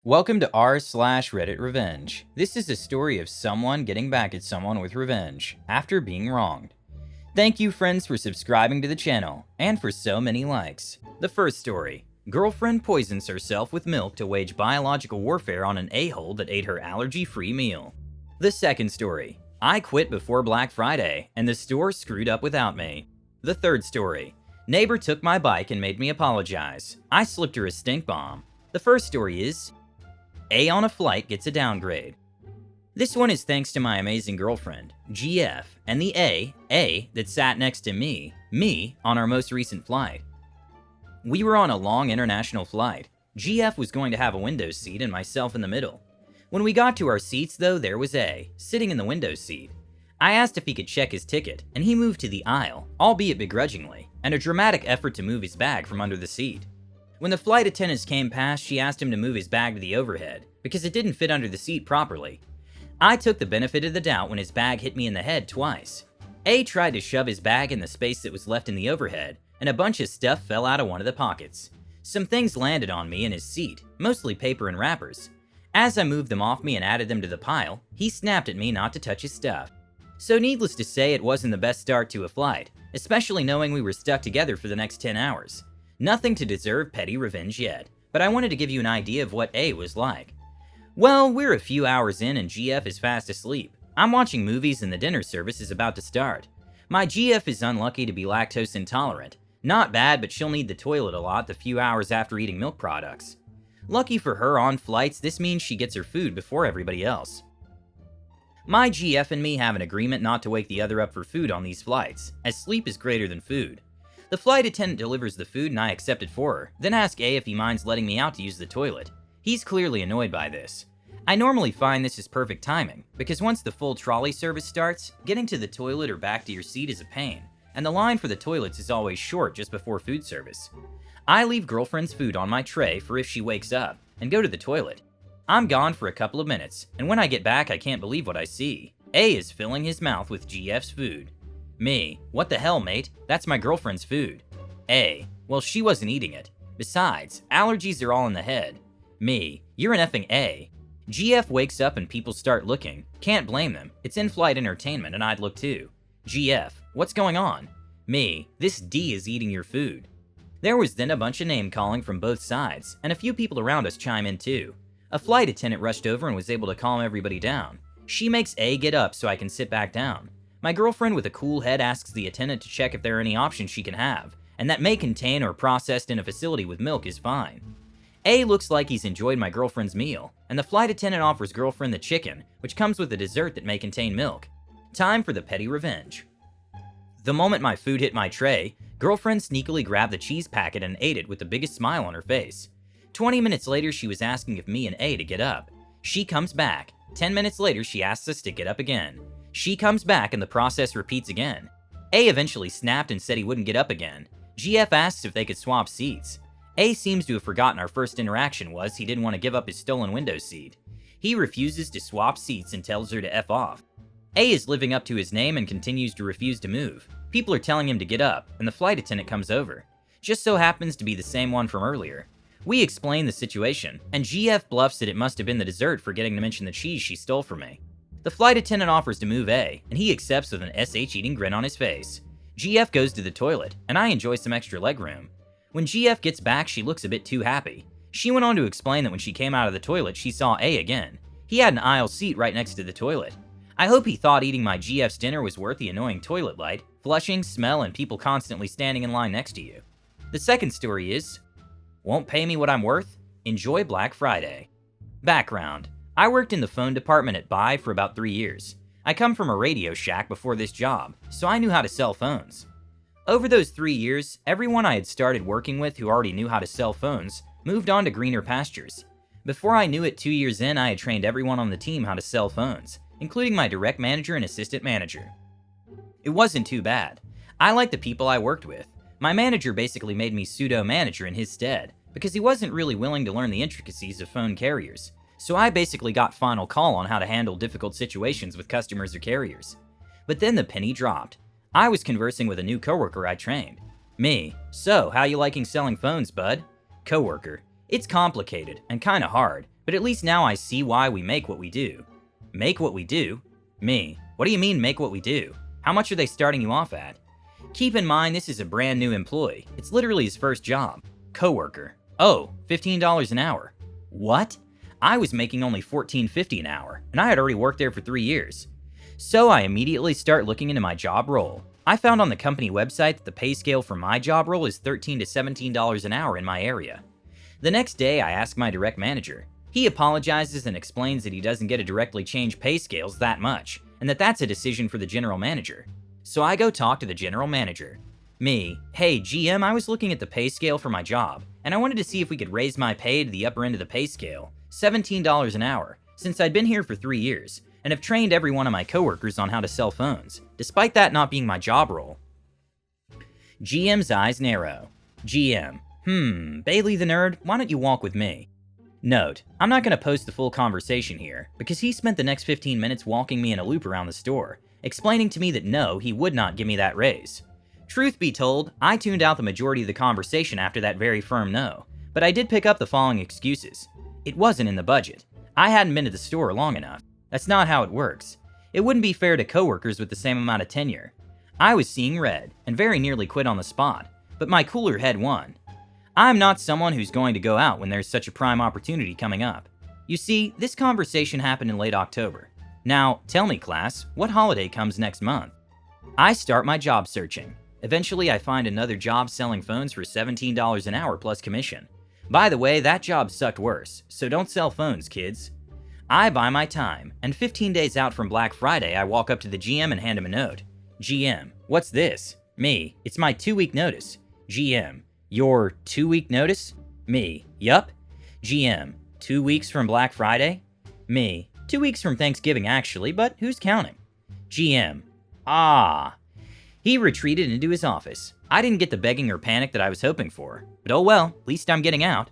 Welcome to r/RedditRevenge. This is a story of someone getting back at someone with revenge after being wronged. Thank you friends for subscribing to the channel and for so many likes. The first story. Girlfriend poisons herself with milk to wage biological warfare on an a-hole that ate her allergy-free meal. The second story. I quit before Black Friday and the store screwed up without me. The third story. Neighbor took my bike and made me apologize. I slipped her a stink bomb. The first story is A on a flight gets a downgrade. This one is thanks to my amazing girlfriend, GF, and the A that sat next to me, on our most recent flight. We were on a long international flight. GF was going to have a window seat and myself in the middle. When we got to our seats though, there was A, sitting in the window seat. I asked if he could check his ticket, and he moved to the aisle, albeit begrudgingly, and a dramatic effort to move his bag from under the seat. When the flight attendants came past, she asked him to move his bag to the overhead, because it didn't fit under the seat properly. I took the benefit of the doubt when his bag hit me in the head twice. A tried to shove his bag in the space that was left in the overhead, and a bunch of stuff fell out of one of the pockets. Some things landed on me and his seat, mostly paper and wrappers. As I moved them off me and added them to the pile, he snapped at me not to touch his stuff. So needless to say, it wasn't the best start to a flight, especially knowing we were stuck together for the next 10 hours. Nothing to deserve petty revenge yet, but I wanted to give you an idea of what A was like. Well, we're a few hours in and GF is fast asleep. I'm watching movies and the dinner service is about to start. My GF is unlucky to be lactose intolerant. Not bad, but she'll need the toilet a lot the few hours after eating milk products. Lucky for her, on flights, this means she gets her food before everybody else. My GF and me have an agreement not to wake the other up for food on these flights, as sleep is greater than food. The flight attendant delivers the food and I accept it for her, then ask A if he minds letting me out to use the toilet. He's clearly annoyed by this. I normally find this is perfect timing, because once the full trolley service starts, getting to the toilet or back to your seat is a pain, and the line for the toilets is always short just before food service. I leave girlfriend's food on my tray for if she wakes up, and go to the toilet. I'm gone for a couple of minutes, and when I get back I can't believe what I see. A is filling his mouth with GF's food. Me, what the hell mate, that's my girlfriend's food. A, well she wasn't eating it. Besides, allergies are all in the head. Me, you're an effing A. GF wakes up and people start looking. Can't blame them, it's in-flight entertainment and I'd look too. GF, what's going on? Me, this D is eating your food. There was then a bunch of name calling from both sides, and a few people around us chime in too. A flight attendant rushed over and was able to calm everybody down. She makes A get up so I can sit back down. My girlfriend with a cool head asks the attendant to check if there are any options she can have, and that may contain or processed in a facility with milk is fine. A looks like he's enjoyed my girlfriend's meal, and the flight attendant offers girlfriend the chicken, which comes with a dessert that may contain milk. Time for the petty revenge. The moment my food hit my tray, girlfriend sneakily grabbed the cheese packet and ate it with the biggest smile on her face. 20 minutes later, she was asking if me and A to get up. She comes back. 10 minutes later, she asks us to get up again. She comes back and the process repeats again. A eventually snapped and said he wouldn't get up again. GF asks if they could swap seats. A seems to have forgotten our first interaction was he didn't want to give up his stolen window seat. He refuses to swap seats and tells her to F off. A is living up to his name and continues to refuse to move. People are telling him to get up, and the flight attendant comes over. Just so happens to be the same one from earlier. We explain the situation, and GF bluffs that it must have been the dessert for getting to mention the cheese she stole from me. The flight attendant offers to move A, and he accepts with an SH-eating grin on his face. GF goes to the toilet, and I enjoy some extra legroom. When GF gets back, she looks a bit too happy. She went on to explain that when she came out of the toilet, she saw A again. He had an aisle seat right next to the toilet. I hope he thought eating my GF's dinner was worth the annoying toilet light, flushing, smell, and people constantly standing in line next to you. The second story is, won't pay me what I'm worth? Enjoy Black Friday. Background. I worked in the phone department at Buy for about 3 years. I come from a Radio Shack before this job, so I knew how to sell phones. Over those 3 years, everyone I had started working with who already knew how to sell phones moved on to greener pastures. Before I knew it, 2 years in, I had trained everyone on the team how to sell phones, including my direct manager and assistant manager. It wasn't too bad. I liked the people I worked with. My manager basically made me pseudo-manager in his stead, because he wasn't really willing to learn the intricacies of phone carriers. So I basically got final call on how to handle difficult situations with customers or carriers. But then the penny dropped. I was conversing with a new coworker I trained. Me, so how you liking selling phones, bud? Coworker, it's complicated and kinda hard, but at least now I see why we make what we do. Make what we do? Me. What do you mean make what we do? How much are they starting you off at? Keep in mind this is a brand new employee. It's literally his first job. Coworker. Oh, $15 an hour. What? I was making only $14.50 an hour, and I had already worked there for 3 years. So I immediately start looking into my job role. I found on the company website that the pay scale for my job role is $13 to $17 an hour in my area. The next day, I ask my direct manager. He apologizes and explains that he doesn't get to directly change pay scales that much, and that that's a decision for the general manager. So I go talk to the general manager. Me, hey GM, I was looking at the pay scale for my job, and I wanted to see if we could raise my pay to the upper end of the pay scale, $17 an hour, since I'd been here for 3 years, and have trained every one of my coworkers on how to sell phones, despite that not being my job role. GM's eyes narrow. GM, Bailey the nerd, why don't you walk with me? Note, I'm not going to post the full conversation here, because he spent the next 15 minutes walking me in a loop around the store, explaining to me that no, he would not give me that raise. Truth be told, I tuned out the majority of the conversation after that very firm no, but I did pick up the following excuses. It wasn't in the budget. I hadn't been to the store long enough. That's not how it works. It wouldn't be fair to coworkers with the same amount of tenure. I was seeing red, and very nearly quit on the spot, but my cooler head won. I'm not someone who's going to go out when there's such a prime opportunity coming up. You see, this conversation happened in late October. Now, tell me class, what holiday comes next month? I start my job searching. Eventually, I find another job selling phones for $17 an hour plus commission. By the way, that job sucked worse, so don't sell phones, kids. I buy my time, and 15 days out from Black Friday, I walk up to the GM and hand him a note. GM, what's this? Me, it's my 2-week notice. GM, your 2-week notice? Me, yup. GM, 2 weeks from Black Friday? Me, 2 weeks from Thanksgiving actually, but who's counting? GM, ah. He retreated into his office. I didn't get the begging or panic that I was hoping for, but oh well, at least I'm getting out.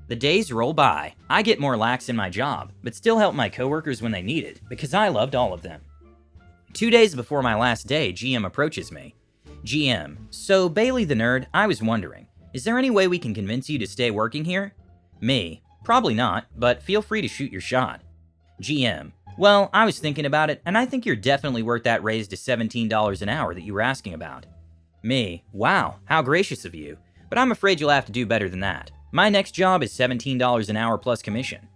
The days roll by. I get more lax in my job, but still help my coworkers when they need it, because I loved all of them. 2 days before my last day, GM approaches me. GM, so Bailey the nerd, I was wondering, is there any way we can convince you to stay working here? Me, probably not, but feel free to shoot your shot. GM, well, I was thinking about it, and I think you're definitely worth that raise to $17 an hour that you were asking about. Me, wow, how gracious of you, but I'm afraid you'll have to do better than that. My next job is $17 an hour plus commission.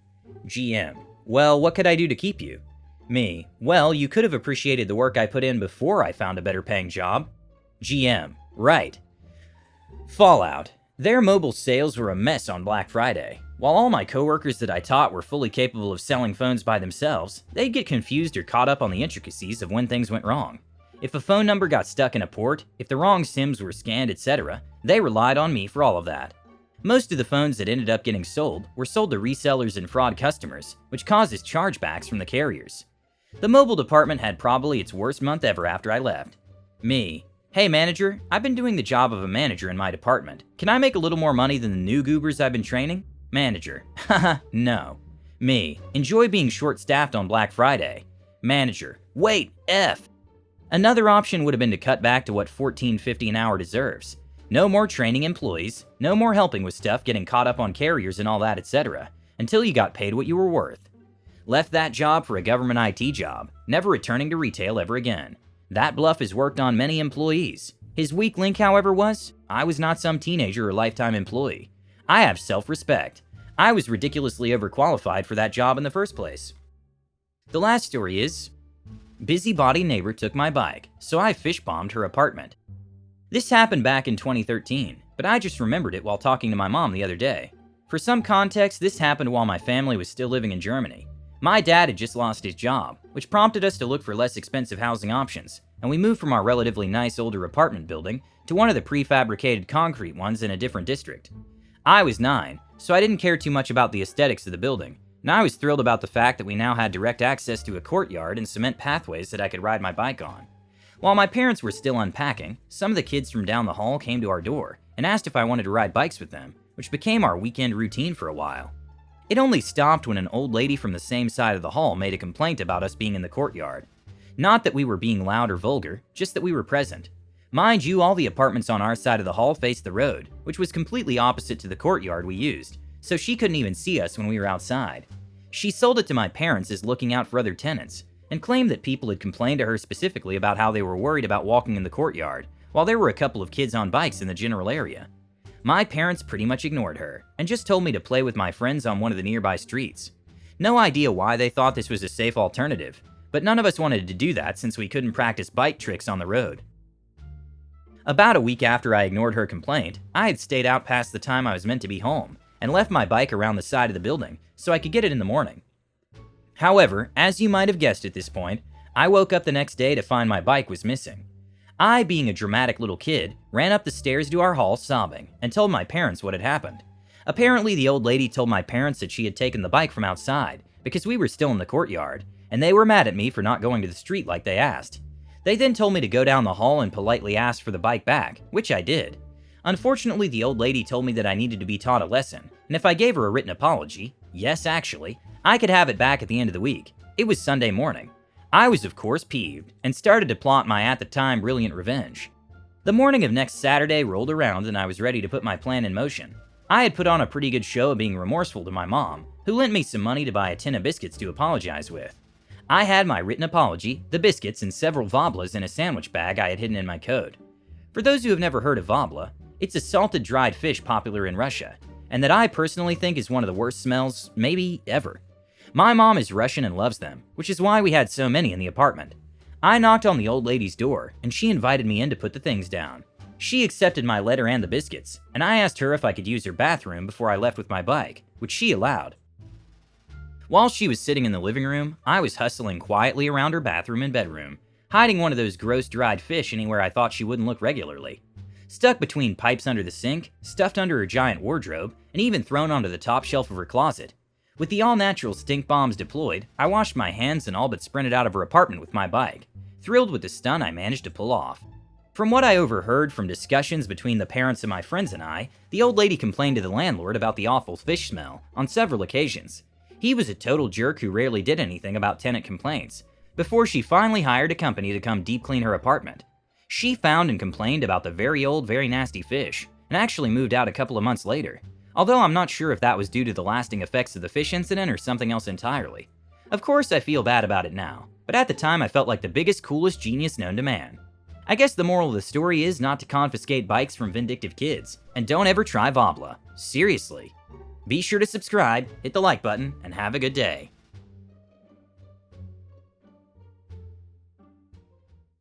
GM, well, what could I do to keep you? Me, well, you could have appreciated the work I put in before I found a better paying job. GM, right. Fallout. Their mobile sales were a mess on Black Friday. While all my coworkers that I taught were fully capable of selling phones by themselves, they'd get confused or caught up on the intricacies of when things went wrong. If a phone number got stuck in a port, if the wrong SIMs were scanned, etc., they relied on me for all of that. Most of the phones that ended up getting sold were sold to resellers and fraud customers, which causes chargebacks from the carriers. The mobile department had probably its worst month ever after I left. Me, hey manager, I've been doing the job of a manager in my department. Can I make a little more money than the new goobers I've been training? Manager, haha, no. Me, enjoy being short-staffed on Black Friday. Manager, wait, F. Another option would have been to cut back to what $14.50 an hour deserves. No more training employees, no more helping with stuff, getting caught up on carriers and all that, etc., until you got paid what you were worth. Left that job for a government IT job, never returning to retail ever again. That bluff has worked on many employees. His weak link, however, was, I was not some teenager or lifetime employee. I have self-respect. I was ridiculously overqualified for that job in the first place. The last story is, busybody neighbor took my bike, so I fish-bombed her apartment. This happened back in 2013, but I just remembered it while talking to my mom the other day. For some context, this happened while my family was still living in Germany. My dad had just lost his job, which prompted us to look for less expensive housing options, and we moved from our relatively nice older apartment building to one of the prefabricated concrete ones in a different district. I was 9, so I didn't care too much about the aesthetics of the building, and I was thrilled about the fact that we now had direct access to a courtyard and cement pathways that I could ride my bike on. While my parents were still unpacking, some of the kids from down the hall came to our door and asked if I wanted to ride bikes with them, which became our weekend routine for a while. It only stopped when an old lady from the same side of the hall made a complaint about us being in the courtyard. Not that we were being loud or vulgar, just that we were present. Mind you, all the apartments on our side of the hall faced the road, which was completely opposite to the courtyard we used, so she couldn't even see us when we were outside. She sold it to my parents as looking out for other tenants, and claimed that people had complained to her specifically about how they were worried about walking in the courtyard, while there were a couple of kids on bikes in the general area. My parents pretty much ignored her, and just told me to play with my friends on one of the nearby streets. No idea why they thought this was a safe alternative, but none of us wanted to do that since we couldn't practice bike tricks on the road. About a week after I ignored her complaint, I had stayed out past the time I was meant to be home, and left my bike around the side of the building so I could get it in the morning. However, as you might have guessed at this point, I woke up the next day to find my bike was missing. I, being a dramatic little kid, ran up the stairs to our hall sobbing and told my parents what had happened. Apparently, the old lady told my parents that she had taken the bike from outside because we were still in the courtyard, and they were mad at me for not going to the street like they asked. They then told me to go down the hall and politely ask for the bike back, which I did. Unfortunately, the old lady told me that I needed to be taught a lesson, and if I gave her a written apology, yes actually, I could have it back at the end of the week. It was Sunday morning. I was of course peeved, and started to plot my at the time brilliant revenge. The morning of next Saturday rolled around and I was ready to put my plan in motion. I had put on a pretty good show of being remorseful to my mom, who lent me some money to buy a tin of biscuits to apologize with. I had my written apology, the biscuits, and several voblas in a sandwich bag I had hidden in my coat. For those who have never heard of vobla, it's a salted dried fish popular in Russia, and that I personally think is one of the worst smells, maybe ever. My mom is Russian and loves them, which is why we had so many in the apartment. I knocked on the old lady's door, and she invited me in to put the things down. She accepted my letter and the biscuits, and I asked her if I could use her bathroom before I left with my bike, which she allowed. While she was sitting in the living room, I was hustling quietly around her bathroom and bedroom, hiding one of those gross dried fish anywhere I thought she wouldn't look regularly. Stuck between pipes under the sink, stuffed under her giant wardrobe, and even thrown onto the top shelf of her closet. With the all-natural stink bombs deployed, I washed my hands and all but sprinted out of her apartment with my bike, thrilled with the stunt I managed to pull off. From what I overheard from discussions between the parents of my friends and I, the old lady complained to the landlord about the awful fish smell on several occasions. He was a total jerk who rarely did anything about tenant complaints, before she finally hired a company to come deep clean her apartment. She found and complained about the very old, very nasty fish, and actually moved out a couple of months later, although I'm not sure if that was due to the lasting effects of the fish incident or something else entirely. Of course I feel bad about it now, but at the time I felt like the biggest, coolest genius known to man. I guess the moral of the story is not to confiscate bikes from vindictive kids, and don't ever try Vobla. Seriously. Be sure to subscribe, hit the like button, and have a good day.